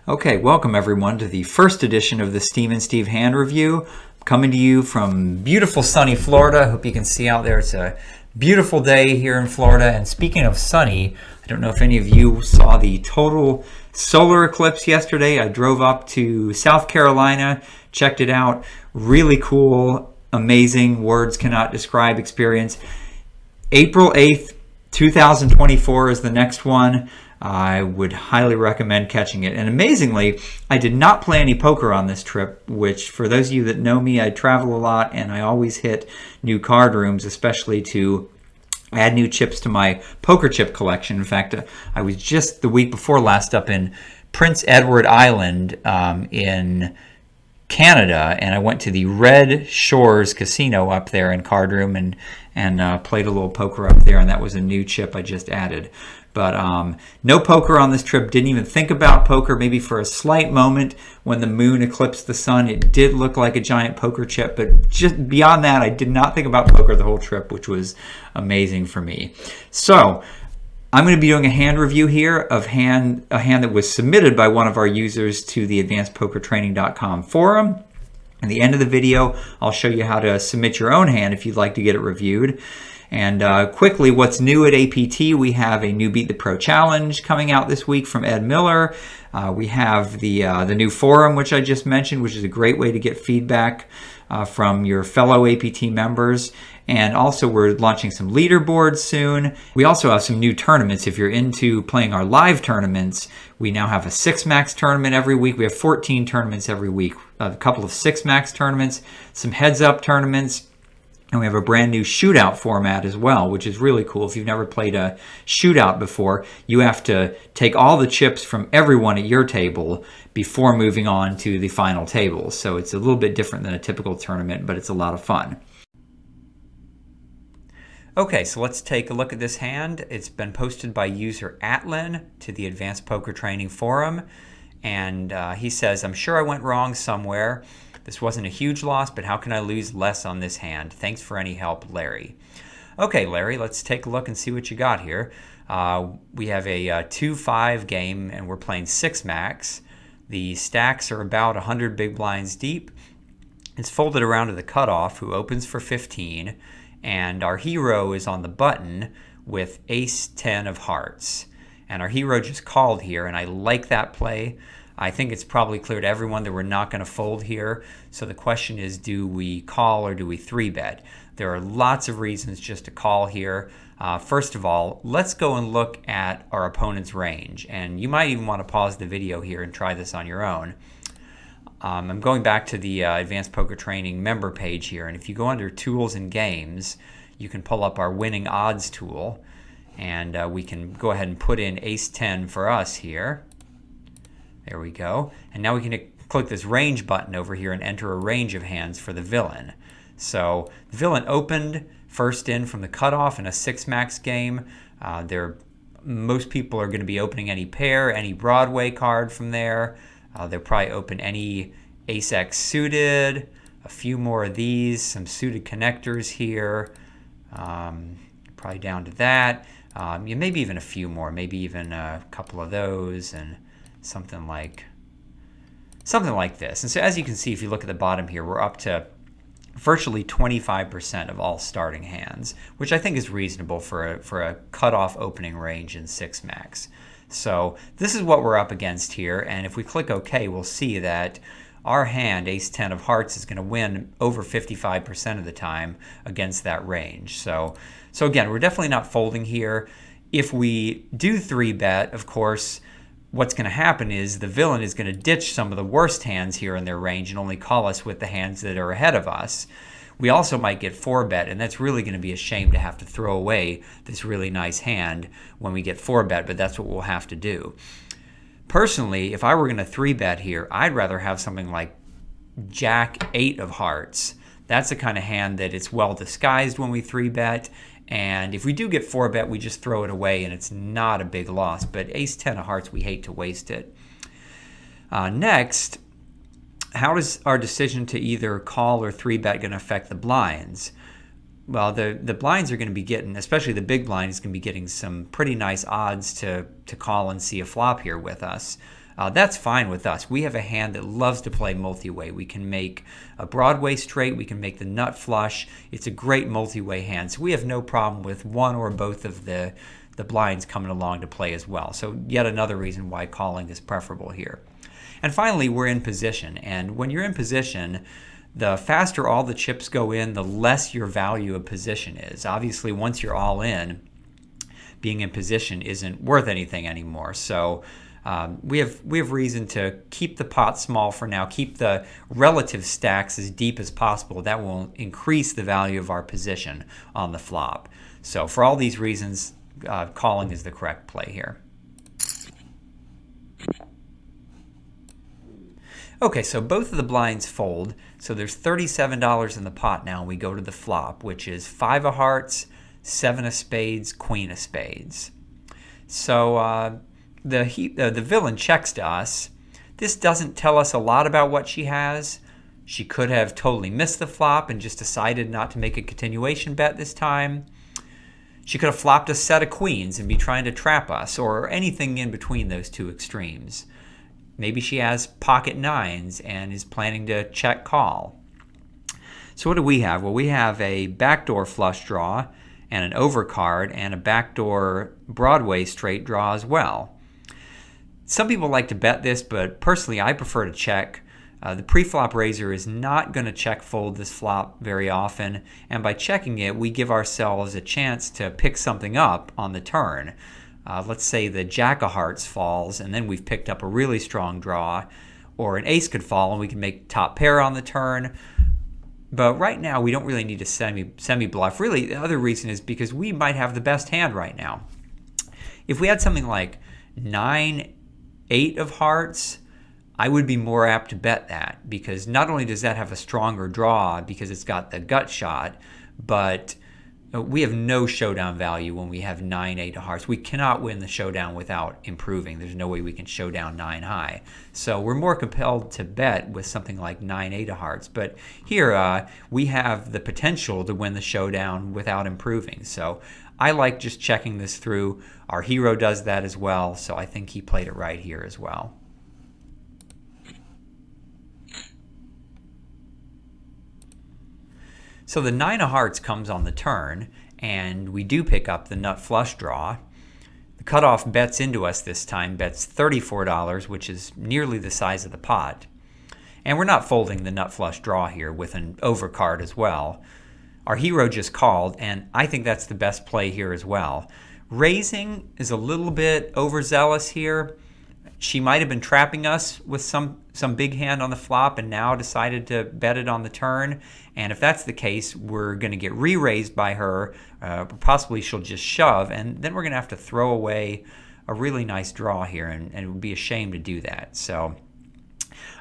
Okay, welcome everyone to the first edition of the Steamin Steve Hand review. I'm coming to you from beautiful sunny Florida. I hope you can see out there. It's a beautiful day here in Florida. And speaking of sunny, I don't know if any of you saw the total solar eclipse yesterday. I drove up to South Carolina, checked it out. Really cool, amazing, words cannot describe experience. April 8th, 2024 is the next one. I would highly recommend catching it. And amazingly, I did not play any poker on this trip, which for those of you that know me, I travel a lot and I always hit new card rooms, especially to add new chips to my poker chip collection. In fact, I was just the week before last up in Prince Edward Island in Canada, and I went to the Red Shores Casino up there in card room and played a little poker up there, and that was a new chip I just added. But no poker on this trip. Didn't even think about poker. Maybe for a slight moment when the moon eclipsed the sun, it did look like a giant poker chip. But just beyond that, I did not think about poker the whole trip, which was amazing for me. So I'm going to be doing a hand review here of a hand that was submitted by one of our users to the advancedpokertraining.com forum. At the end of the video, I'll show you how to submit your own hand if you'd like to get it reviewed. And quickly, what's new at APT? We have a new Beat the Pro Challenge coming out this week from Ed Miller. We have the new forum, which I just mentioned, which is a great way to get feedback from your fellow APT members. And also, we're launching some leaderboards soon. We also have some new tournaments. If you're into playing our live tournaments, we now have a 6-max tournament every week. We have 14 tournaments every week, a couple of 6-max tournaments, some heads-up tournaments. And we have a brand new shootout format as well, which is really cool. If you've never played a shootout before, you have to take all the chips from everyone at your table before moving on to the final table. So it's a little bit different than a typical tournament, but it's a lot of fun. Okay, so let's take a look at this hand. It's been posted by user Atlin to the Advanced Poker Training Forum. And he says, I'm sure I went wrong somewhere. This wasn't a huge loss, but how can I lose less on this hand? Thanks for any help, Larry. Okay, Larry, let's take a look and see what you got here. We have a 2-5 game, and we're playing 6-max. The stacks are about 100 big blinds deep. It's folded around to the cutoff, who opens for 15, and our hero is on the button with ace-10 of hearts. And our hero just called here, and I like that play. I think it's probably clear to everyone that we're not going to fold here. So the question is, do we call or do we 3-bet? There are lots of reasons just to call here. First of all, let's go and look at our opponent's range. And you might even want to pause the video here and try this on your own. I'm going back to the Advanced Poker Training member page here. And if you go under Tools and Games, you can pull up our Winning Odds tool. And we can go ahead and put in ace-10 for us here. There we go. And now we can click this range button over here and enter a range of hands for the villain. So the villain opened first in from the cutoff in a 6-max game. Most people are going to be opening any pair, any Broadway card from there. They'll probably open any ace-x suited, a few more of these, some suited connectors here. Probably down to that. Maybe even a few more, maybe even a couple of those, and something like this. And so as you can see, if you look at the bottom here, we're up to virtually 25% of all starting hands, which I think is reasonable for a cutoff opening range in 6-max. So this is what we're up against here, and if we click OK, we'll see that our hand, ace-10 of hearts, is going to win over 55% of the time against that range. So again, we're definitely not folding here. If we do 3-bet, of course, what's going to happen is the villain is going to ditch some of the worst hands here in their range and only call us with the hands that are ahead of us. We also might get 4-bet, and that's really going to be a shame to have to throw away this really nice hand when we get 4-bet, but that's what we'll have to do. Personally, if I were going to 3-bet here, I'd rather have something like Jack-8 of hearts. That's the kind of hand that it's well disguised when we 3-bet. And if we do get 4-bet, we just throw it away and it's not a big loss. But ace-10 of hearts, we hate to waste it. Next, how does our decision to either call or 3-bet going to affect the blinds? Well, the blinds are going to be getting, especially the big blind, is going to be getting some pretty nice odds to call and see a flop here with us. that's fine with us. We have a hand that loves to play multi-way. We can make a Broadway straight. We can make the nut flush. It's a great multi-way hand. So we have no problem with one or both of the blinds coming along to play as well. So yet another reason why calling is preferable here. And finally, we're in position. And when you're in position, the faster all the chips go in, the less your value of position is. Obviously, once you're all in, being in position isn't worth anything anymore. So we have reason to keep the pot small for now, keep the relative stacks as deep as possible. That will increase the value of our position on the flop. So for all these reasons, calling is the correct play here. Okay, so both of the blinds fold. So there's $37 in the pot now. We go to the flop, which is 5 of hearts, 7 of spades, queen of spades. So the villain checks to us. This doesn't tell us a lot about what she has. She could have totally missed the flop and just decided not to make a continuation bet this time. She could have flopped a set of queens and be trying to trap us, or anything in between those two extremes. Maybe she has pocket nines and is planning to check call. So what do we have? Well, we have a backdoor flush draw and an overcard and a backdoor Broadway straight draw as well. Some people like to bet this, but personally I prefer to check. The preflop raiser is not going to check fold this flop very often, and by checking it, we give ourselves a chance to pick something up on the turn. Let's say the jack of hearts falls, and then we've picked up a really strong draw, or an ace could fall, and we can make top pair on the turn. But right now, we don't really need to semi-bluff. Really, the other reason is because we might have the best hand right now. If we had something like 9, 8 of hearts, I would be more apt to bet that, because not only does that have a stronger draw because it's got the gut shot, but we have no showdown value when we have 9, 8 of hearts. We cannot win the showdown without improving. There's no way we can showdown 9 high. So we're more compelled to bet with something like 9, 8 of hearts. But here we have the potential to win the showdown without improving. So I like just checking this through. Our hero does that as well, so I think he played it right here as well. So the 9 of hearts comes on the turn, and we do pick up the nut flush draw. The cutoff bets into us this time, bets $34, which is nearly the size of the pot. And we're not folding the nut flush draw here with an overcard as well. Our hero just called, and I think that's the best play here as well. Raising is a little bit overzealous here. She might have been trapping us with some big hand on the flop and now decided to bet it on the turn. And if that's the case, we're going to get re-raised by her. Possibly she'll just shove, and then we're going to have to throw away a really nice draw here, and it would be a shame to do that. So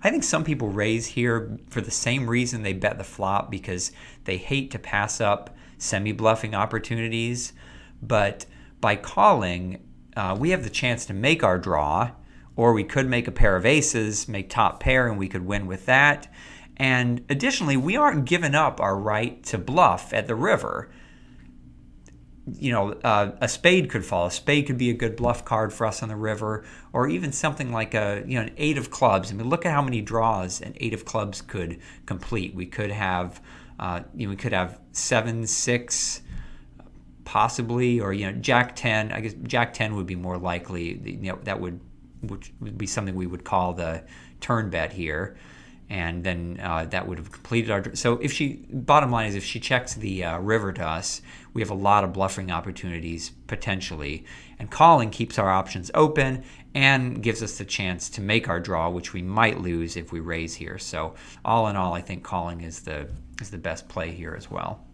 I think some people raise here for the same reason they bet the flop, because they hate to pass up semi-bluffing opportunities. But by calling, we have the chance to make our draw, or we could make a pair of aces, make top pair, and we could win with that. And additionally, we aren't giving up our right to bluff at the river. You know, a spade could fall. A spade could be a good bluff card for us on the river, or even something like an 8 of clubs. I mean, look at how many draws an 8 of clubs could complete. We could have, we could have 7, 6, possibly, or Jack 10. I guess Jack 10 would be more likely. That would be something we would call the turn bet here. And then that would have completed our... So bottom line is, if she checks the river to us, we have a lot of bluffing opportunities potentially. And calling keeps our options open and gives us the chance to make our draw, which we might lose if we raise here. So all in all, I think calling is the best play here as well.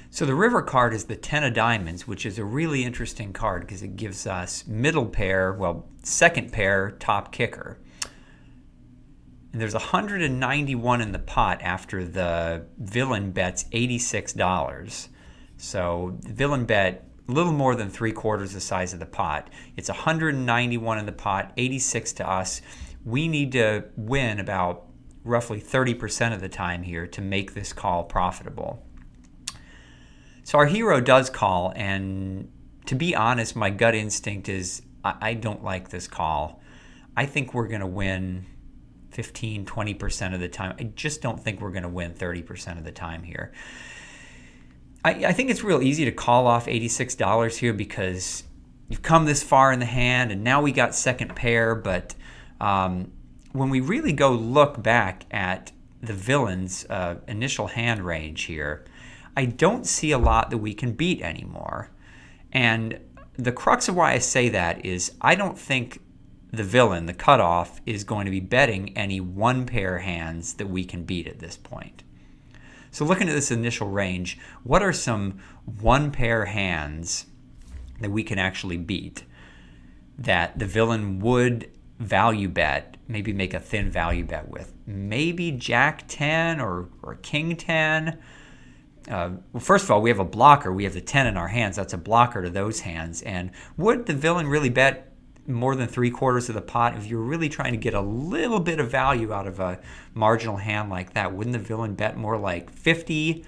So the river card is the 10 of diamonds, which is a really interesting card because it gives us middle pair, well, second pair, top kicker. And there's 191 in the pot after the villain bets $86. So the villain bet a little more than 3/4 the size of the pot. It's 191 in the pot, 86 to us. We need to win about roughly 30% of the time here to make this call profitable. So our hero does call, and to be honest, my gut instinct is I don't like this call. I think we're going to win 15, 20% of the time. I just don't think we're going to win 30% of the time here. I think it's real easy to call off $86 here because you've come this far in the hand and now we got second pair. But when we really go look back at the villain's initial hand range here, I don't see a lot that we can beat anymore. And the crux of why I say that is I don't think the villain, the cutoff, is going to be betting any one pair hands that we can beat at this point. So looking at this initial range, what are some one pair hands that we can actually beat that the villain would value bet, maybe make a thin value bet with? Maybe Jack 10 or King 10. Well, first of all, we have a blocker. We have the 10 in our hands. That's a blocker to those hands. And would the villain really bet more than 3/4 of the pot? If you're really trying to get a little bit of value out of a marginal hand like that, wouldn't the villain bet more like 50,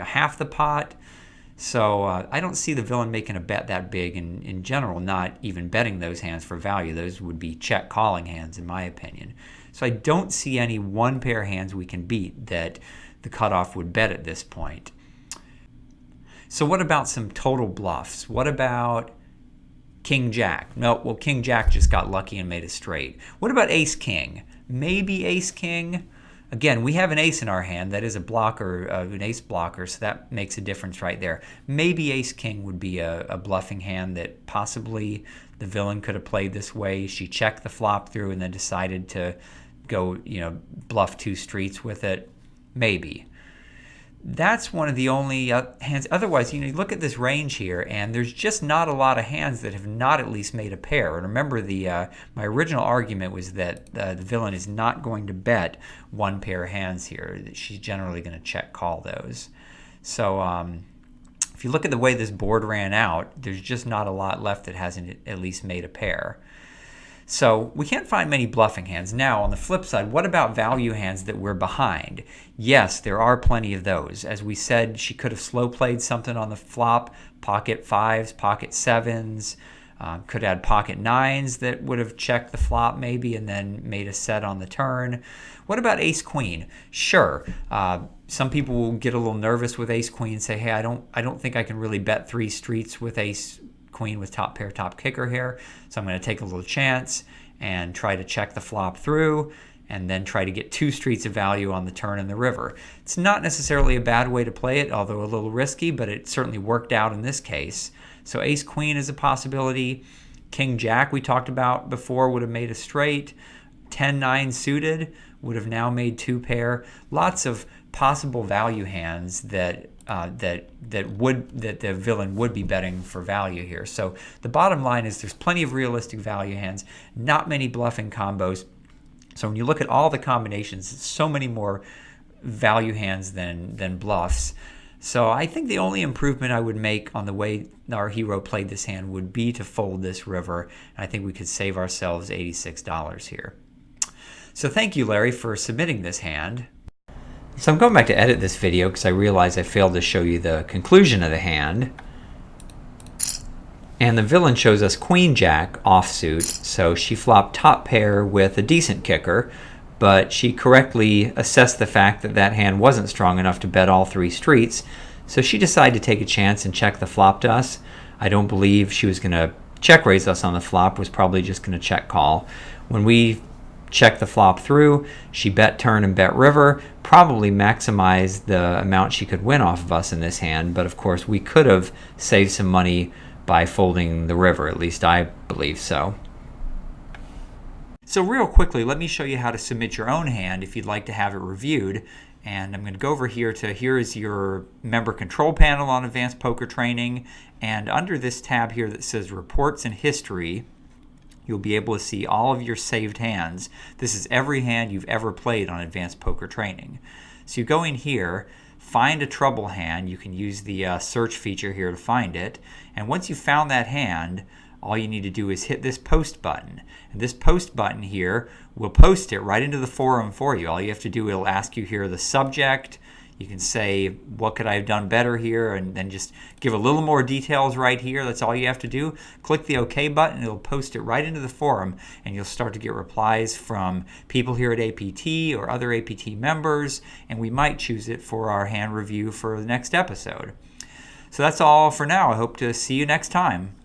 half the pot? So I don't see the villain making a bet that big, and in general not even betting those hands for value. Those would be check calling hands in my opinion. So I don't see any one pair hands we can beat that the cutoff would bet at this point. So what about some total bluffs? What about King Jack? No, well, King Jack just got lucky and made a straight. What about Ace King? Maybe Ace King. Again, we have an ace in our hand. That is a blocker, an ace blocker, so that makes a difference right there. Maybe Ace King would be a bluffing hand that possibly the villain could have played this way. She checked the flop through and then decided to go, bluff 2 streets with it. Maybe. That's one of the only hands. Otherwise, you look at this range here, and there's just not a lot of hands that have not at least made a pair. And remember, my original argument was that the villain is not going to bet one pair of hands here. She's generally going to check call those. So if you look at the way this board ran out, there's just not a lot left that hasn't at least made a pair. So we can't find many bluffing hands. Now, on the flip side, what about value hands that we're behind? Yes, there are plenty of those. As we said, she could have slow played something on the flop, pocket 5s, pocket 7s, could add pocket 9s that would have checked the flop maybe and then made a set on the turn. What about ace queen? Sure. Some people will get a little nervous with ace queen and say, hey, I don't think I can really bet 3 streets with ace queen with top pair, top kicker here. So I'm going to take a little chance and try to check the flop through and then try to get 2 streets of value on the turn and the river. It's not necessarily a bad way to play it, although a little risky, but it certainly worked out in this case. So ace queen is a possibility. King Jack we talked about before would have made a straight. 10-9 suited would have now made 2 pair. Lots of possible value hands that the villain would be betting for value here. So the bottom line is there's plenty of realistic value hands, not many bluffing combos. So when you look at all the combinations, it's so many more value hands than bluffs. So I think the only improvement I would make on the way our hero played this hand would be to fold this river. And I think we could save ourselves $86 here. So thank you, Larry, for submitting this hand. So I'm going back to edit this video because I realized I failed to show you the conclusion of the hand. And the villain shows us Queen Jack offsuit, so she flopped top pair with a decent kicker, but she correctly assessed the fact that that hand wasn't strong enough to bet all 3 streets, so she decided to take a chance and check the flop to us. I don't believe she was going to check raise us on the flop, was probably just going to check call. When we checked the flop through, she bet turn and bet river, probably maximized the amount she could win off of us in this hand, but of course we could have saved some money by folding the river, at least I believe so. So real quickly, let me show you how to submit your own hand if you'd like to have it reviewed. And I'm going to go over here to, here is your member control panel on Advanced Poker Training, and under this tab here that says Reports and History, you'll be able to see all of your saved hands. This is every hand you've ever played on Advanced Poker Training. So you go in here, find a trouble hand. You can use the search feature here to find it. And once you've found that hand, all you need to do is hit this post button. And this post button here will post it right into the forum for you. All you have to do, it'll ask you here the subject. You can say, what could I have done better here? And then just give a little more details right here. That's all you have to do. Click the OK button. It'll post it right into the forum, and you'll start to get replies from people here at APT or other APT members, and we might choose it for our hand review for the next episode. So that's all for now. I hope to see you next time.